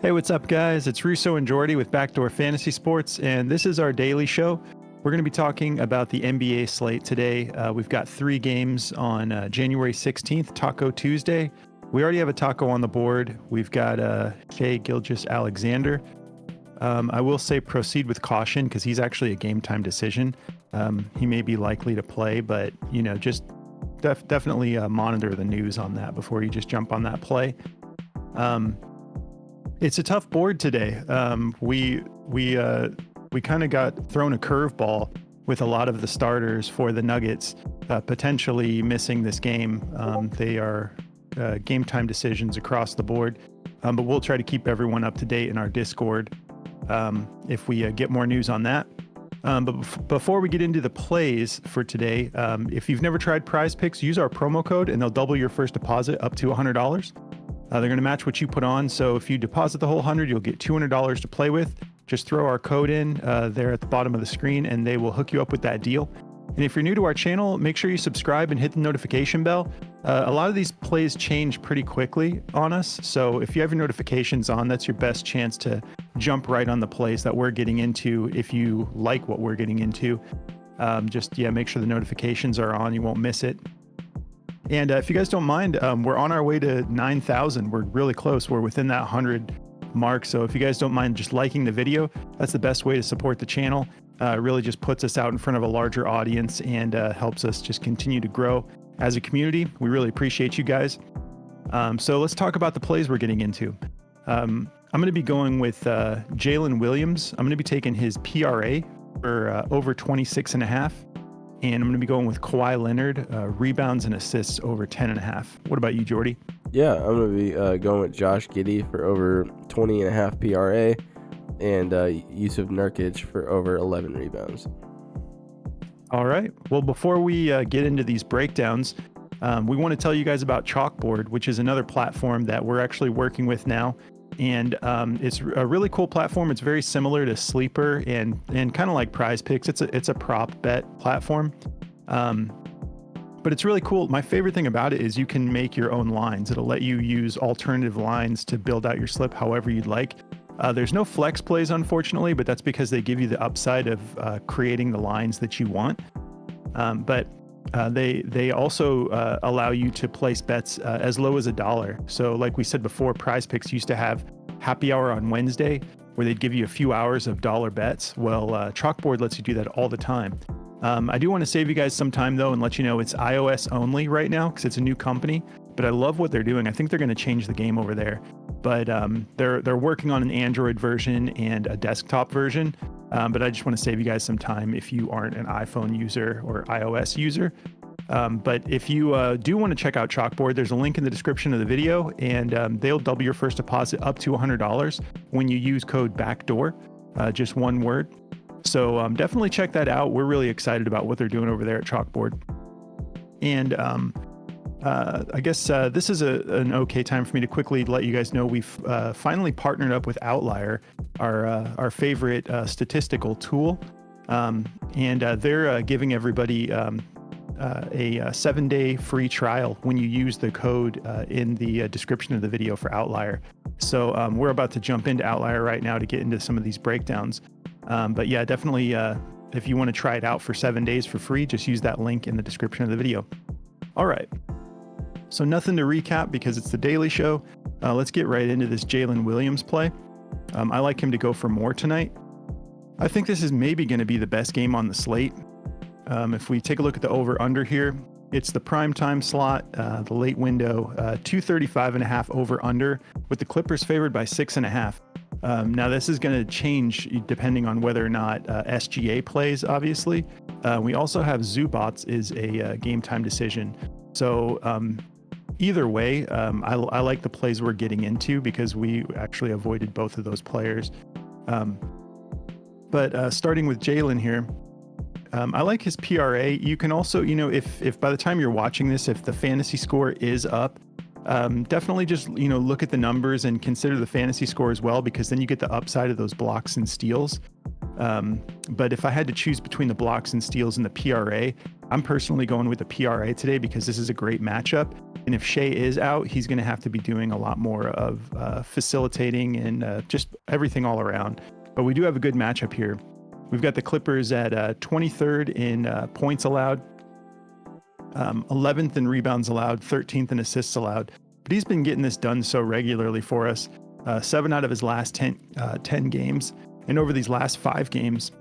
Hey, what's up, guys? It's Russo and Jordy with Backdoor Fantasy Sports, and this is our daily show. We're going to be talking about the NBA slate today. We've got 3 games on January 16th, Taco Tuesday. We already have a taco on the board. We've got Shai Gilgeous-Alexander. I will say proceed with caution because he's actually a game time decision. He may be likely to play, but just definitely monitor the news on that before you just jump on that play. It's a tough board today. We kind of got thrown a curveball with a lot of the starters for the Nuggets potentially missing this game. They are game time decisions across the board, but we'll try to keep everyone up to date in our Discord if we get more news on that. But before we get into the plays for today, if you've never tried Prize Picks, use our promo code and they'll double your first deposit up to $100. They're going to match what you put on. So if you deposit the whole 100, you'll get $200 to play with. Just throw our code in there at the bottom of the screen and they will hook you up with that deal. And if you're new to our channel, make sure you subscribe and hit the notification bell. A lot of these plays change pretty quickly on us. So if you have your notifications on, that's your best chance to jump right on the plays that we're getting into. If you like what we're getting into, make sure the notifications are on. You won't miss it. And if you guys don't mind, we're on our way to 9,000. We're really close. We're within that 100 mark. So if you guys don't mind just liking the video, that's the best way to support the channel. It really just puts us out in front of a larger audience and helps us just continue to grow as a community. We really appreciate you guys. So let's talk about the plays we're getting into. I'm going to be going with Jaylen Williams. I'm going to be taking his PRA for over 26.5. And I'm going to be going with Kawhi Leonard, rebounds and assists over 10.5. What about you, Jordy? Yeah, I'm going to be going with Josh Giddy for over 20.5 PRA and Jusuf Nurkic for over 11 rebounds. All right. Well, before we get into these breakdowns, we want to tell you guys about Chalkboard, which is another platform that we're actually working with now. And it's a really cool platform. It's very similar to Sleeper and kind of like Prize Picks. It's a prop bet platform, but it's really cool. My favorite thing about it is you can make your own lines. It'll let you use alternative lines to build out your slip however you'd like. There's no flex plays, unfortunately, but that's because they give you the upside of creating the lines that you want. But they also allow you to place bets as low as $1. So like we said before, Prize Picks used to have happy hour on Wednesday where they'd give you a few hours of dollar bets. Well, Chalkboard lets you do that all the time. I do want to save you guys some time though and let you know it's iOS only right now because it's a new company, but I love what they're doing. I think they're going to change the game over there, but they're working on an Android version and a desktop version. But I just want to save you guys some time if you aren't an iPhone user or iOS user. But if you do want to check out Chalkboard, there's a link in the description of the video, and they'll double your first deposit up to $100 when you use code BACKDOOR, just one word. So definitely check that out. We're really excited about what they're doing over there at Chalkboard. And I guess this is an okay time for me to quickly let you guys know we've finally partnered up with Outlier, our favorite statistical tool, and they're giving everybody a 7-day free trial when you use the code in the description of the video for Outlier. So we're about to jump into Outlier right now to get into some of these breakdowns. But yeah, definitely if you want to try it out for 7 days for free, just use that link in the description of the video. All right. So nothing to recap because it's the daily show. Let's get right into this Jaylen Williams play. I like him to go for more tonight. I think this is maybe going to be the best game on the slate. If we take a look at the over-under here, it's the prime time slot, the late window, 235.5 over-under, with the Clippers favored by 6.5. Now this is going to change depending on whether or not SGA plays, obviously. We also have Zubats is a game time decision. So either way, I like the plays we're getting into because we actually avoided both of those players. But starting with Jaylen here, I like his PRA. You can also, if by the time you're watching this, if the fantasy score is up, definitely just, look at the numbers and consider the fantasy score as well, because then you get the upside of those blocks and steals. But if I had to choose between the blocks and steals and the PRA, I'm personally going with the PRA today because this is a great matchup. And if Shai is out, he's going to have to be doing a lot more of facilitating and just everything all around. But we do have a good matchup here. We've got the Clippers at 23rd in points allowed, 11th in rebounds allowed, 13th in assists allowed. But he's been getting this done so regularly for us. 7 out of his last 10 games. And over these last 5 games,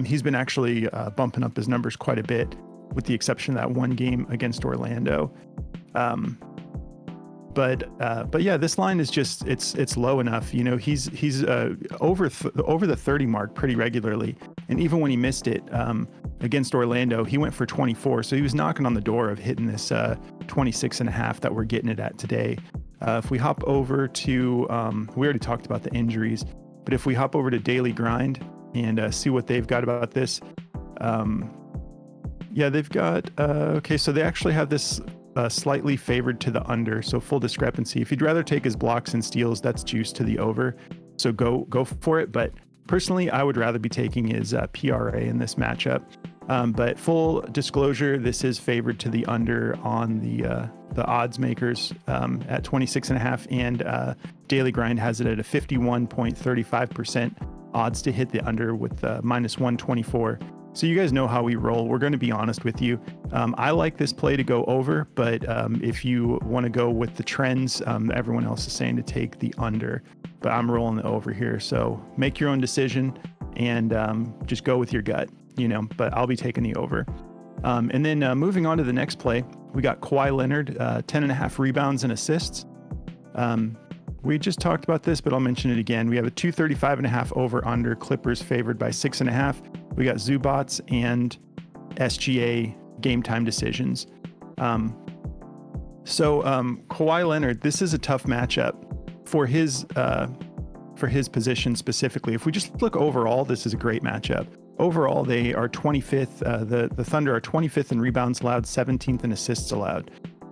he's been actually bumping up his numbers quite a bit, with the exception of that one game against Orlando. But yeah, this line is just it's low enough. You know, he's over the 30 mark pretty regularly, and even when he missed it against Orlando, he went for 24. So he was knocking on the door of hitting this 26.5 that we're getting it at today. If we hop over to, we already talked about the injuries, but if we hop over to Daily Grind and see what they've got about this, yeah, they've got, okay, so they actually have this slightly favored to the under, so full discrepancy. If you'd rather take his blocks and steals, that's juice to the over, so go for it. But personally, I would rather be taking his PRA in this matchup. But full disclosure, this is favored to the under on the odds makers at 26.5, and Daily Grind has it at a 51.35% odds to hit the under with minus 124. So you guys know how we roll. We're going to be honest with you. I like this play to go over, but if you want to go with the trends, everyone else is saying to take the under, but I'm rolling the over here. So make your own decision and just go with your gut, you know, but I'll be taking the over. And then moving on to the next play, we got Kawhi Leonard, 10.5 rebounds and assists. We just talked about this, but I'll mention it again. We have a 235.5 over under, Clippers favored by 6.5. We got Zubats and SGA game time decisions. So Kawhi Leonard, this is a tough matchup for his position specifically. If we just look overall, this is a great matchup. Overall, they are 25th. The Thunder are 25th in rebounds allowed, 17th in assists allowed.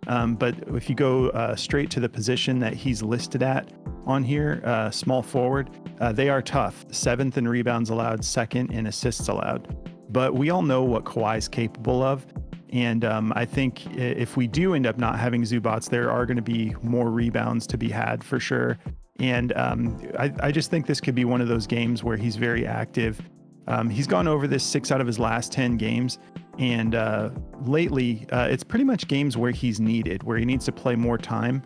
But if you go straight to the position that he's listed at on here, small forward, they are tough. 7th in rebounds allowed, 2nd in assists allowed. But we all know what Kawhi's capable of. And I think if we do end up not having Zubats, there are going to be more rebounds to be had for sure. And I just think this could be one of those games where he's very active. He's gone over this 6 out of his last 10 games. And lately, it's pretty much games where he's needed, where he needs to play more time.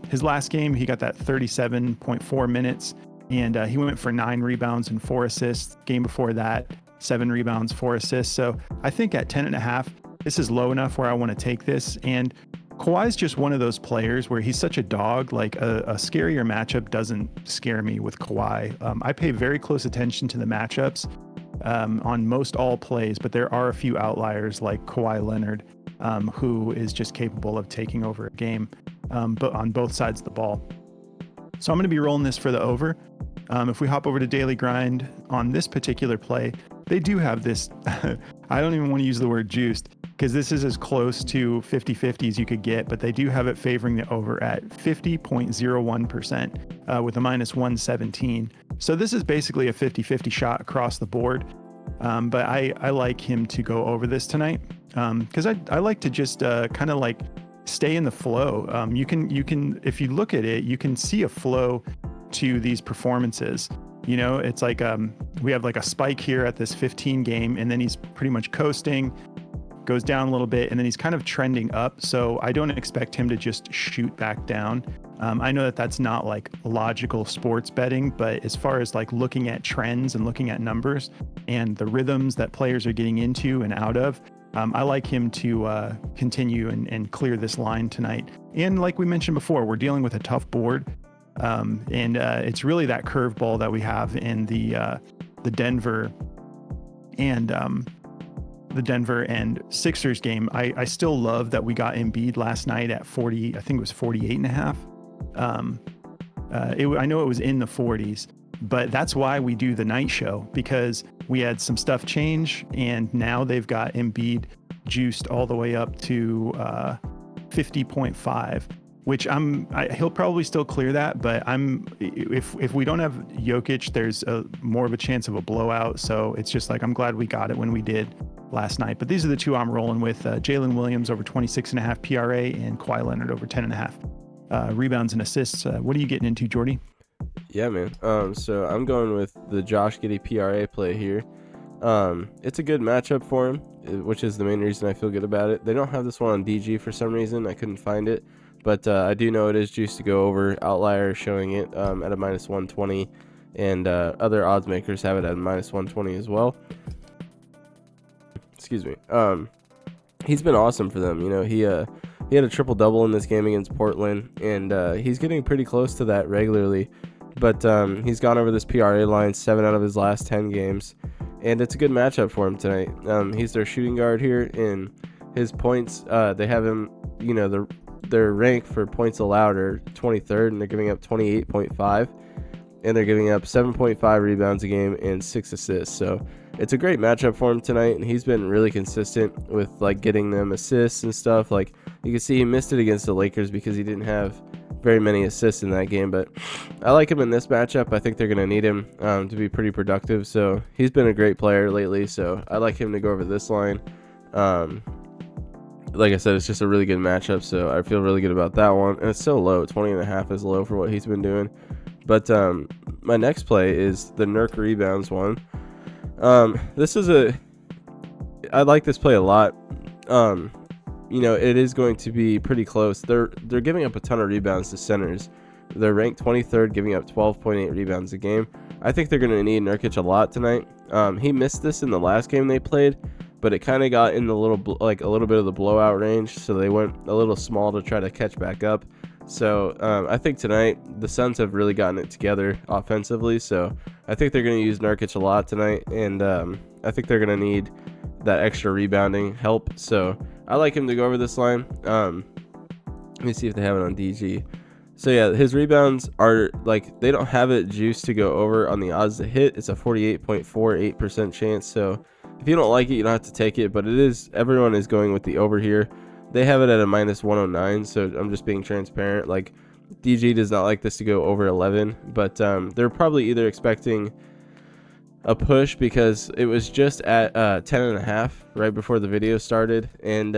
His last game, he got that 37.4 minutes, and he went for 9 rebounds and 4 assists. Game before that, 7 rebounds, 4 assists. So I think at 10.5, this is low enough where I want to take this. And Kawhi's just one of those players where he's such a dog. Like a scarier matchup doesn't scare me with Kawhi. I pay very close attention to the matchups on most all plays, but there are a few outliers like Kawhi Leonard, who is just capable of taking over a game, but on both sides of the ball. So I'm going to be rolling this for the over. If we hop over to Daily Grind on this particular play, they do have this, I don't even want to use the word juiced, because this is as close to 50-50 as you could get, but they do have it favoring the over at 50.01% with a minus 117. So this is basically a 50-50 shot across the board. But I like him to go over this tonight because I like to just kind of like stay in the flow. You can if you look at it, you can see a flow to these performances. You know, it's like we have like a spike here at this 15 game, and then he's pretty much coasting, goes down a little bit, and then he's kind of trending up. So I don't expect him to just shoot back down. I know that that's not like logical sports betting, but as far as like looking at trends and looking at numbers and the rhythms that players are getting into and out of, I like him to continue and clear this line tonight. And like we mentioned before, we're dealing with a tough board. And it's really that curveball that we have in the Denver and Sixers game. I still love that we got Embiid last night at 40, I think it was 48.5. I know it was in the 40s, but that's why we do the night show, because we had some stuff change, and now they've got Embiid juiced all the way up to 50.5. which he'll probably still clear that, but if we don't have Jokic, there's more of a chance of a blowout. So it's just like, I'm glad we got it when we did last night. But these are the two I'm rolling with: Jaylen Williams over 26.5 PRA and Kawhi Leonard over 10.5 rebounds and assists. What are you getting into, Jordy? Yeah, man. So I'm going with the Josh Giddy PRA play here. It's a good matchup for him, which is the main reason I feel good about it. They don't have this one on DG for some reason. I couldn't find it, but I do know it is juiced to go over. Outlier showing it at a -120, and other odds makers have it at -120 as well. Excuse me. He's been awesome for them. You know, he had a triple-double in this game against Portland, and he's getting pretty close to that regularly. But he's gone over this PRA line 7 out of his last 10 games, and it's a good matchup for him tonight. He's their shooting guard here, and his points, they have him, you know, their rank for points allowed are 23rd, and they're giving up 28.5, and they're giving up 7.5 rebounds a game and 6 assists. So it's a great matchup for him tonight, and he's been really consistent with like getting them assists and stuff. Like you can see he missed it against the Lakers because he didn't have very many assists in that game, but I like him in this matchup. I think they're going to need him to be pretty productive. So he's been a great player lately, so I like him to go over this line. Like I said, it's just a really good matchup, so I feel really good about that one. And it's so low. 20.5 is low for what he's been doing. But my next play is the Nurk rebounds one. I like this play a lot. You know, it is going to be pretty close. They're giving up a ton of rebounds to centers. They're ranked 23rd, giving up 12.8 rebounds a game. I think they're going to need Nurkic a lot tonight. He missed this in the last game they played, but it kind of got in the a little bit of the blowout range, so they went a little small to try to catch back up. So I think tonight the Suns have really gotten it together offensively, so I think they're going to use Nurkic a lot tonight, and I think they're going to need that extra rebounding help. So I like him to go over this line. Let me see if they have it on DG. So yeah, his rebounds are like, they don't have it juiced to go over on the odds to hit. It's a 48.48% chance. So if you don't like it, you don't have to take it, but everyone is going with the over here. They have it at a -109, so I'm just being transparent. Like, DG does not like this to go over 11, but they're probably either expecting a push because it was just at 10.5 right before the video started, and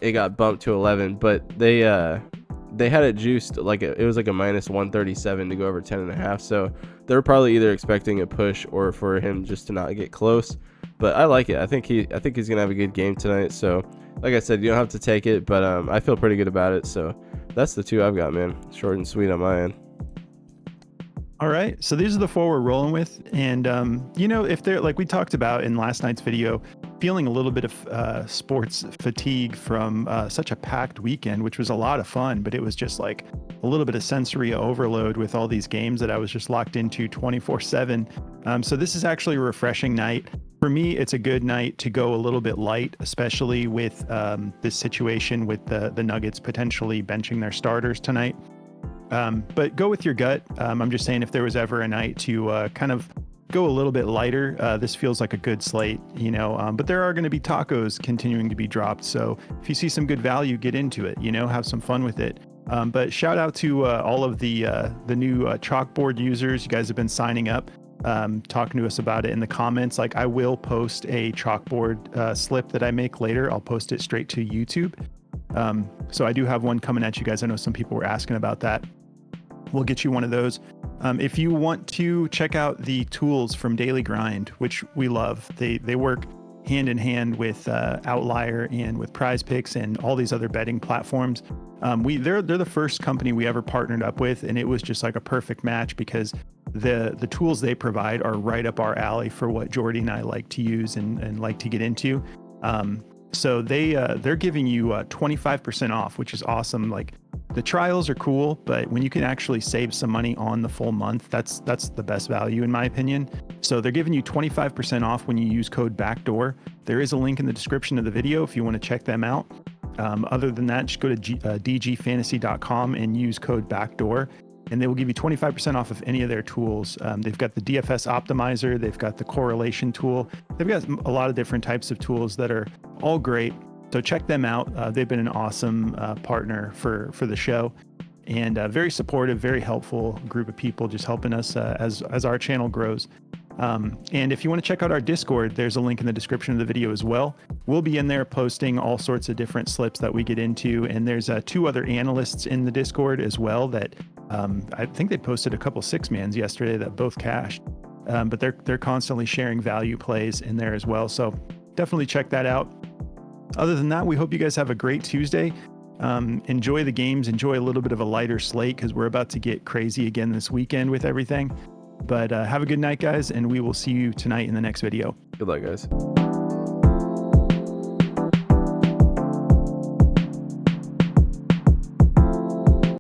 it got bumped to 11, but they had it juiced like it was like a -137 to go over 10.5, so they're probably either expecting a push or for him just to not get close. But I like it. I think he's gonna have a good game tonight. So like I said, you don't have to take it, but I feel pretty good about it. So that's the two I've got, man. Short and sweet on my end. All right, so these are the four we're rolling with, and you know, if they're like we talked about in last night's video, feeling a little bit of sports fatigue from such a packed weekend, which was a lot of fun, but it was just like a little bit of sensory overload with all these games that I was just locked into 24/7. So this is actually a refreshing night. For me, it's a good night to go a little bit light, especially with this situation with the Nuggets potentially benching their starters tonight. But go with your gut. I'm just saying, if there was ever a night to kind of go a little bit lighter, this feels like a good slate, you know, but there are going to be tacos continuing to be dropped. So if you see some good value, get into it, you know, have some fun with it. But shout out to all of the new Chalkboard users. You guys have been signing up, talking to us about it in the comments. Like, I will post a Chalkboard slip that I make later. I'll post it straight to YouTube. So I do have one coming at you guys. I know some people were asking about that. We'll get you one of those. If you want to check out the tools from Daily Grind, which we love, they work hand in hand with Outlier and with Prize Picks and all these other betting platforms. They're the first company we ever partnered up with, and it was just like a perfect match because the tools they provide are right up our alley for what Jordy and I like to use and like to get into. So they're giving you 25% off, which is awesome. Like, the trials are cool, but when you can actually save some money on the full month, that's the best value in my opinion. So they're giving you 25% off when you use code BACKDOOR. There is a link in the description of the video if you want to check them out. Other than that, just go to dgfantasy.com and use code BACKDOOR, and they will give you 25% off of any of their tools. They've got the DFS optimizer, they've got the correlation tool. They've got a lot of different types of tools that are all great. So check them out. They've been an awesome partner for the show, and very supportive, very helpful group of people, just helping us as our channel grows. And if you want to check out our Discord, there's a link in the description of the video as well. We'll be in there posting all sorts of different slips that we get into. And there's 2 other analysts in the Discord as well that I think they posted a couple 6-mans yesterday that both cashed. But they're constantly sharing value plays in there as well. So definitely check that out. Other than that, we hope you guys have a great Tuesday. Enjoy the games, enjoy a little bit of a lighter slate because we're about to get crazy again this weekend with everything. But have a good night, guys, and we will see you tonight in the next video. Good luck, guys.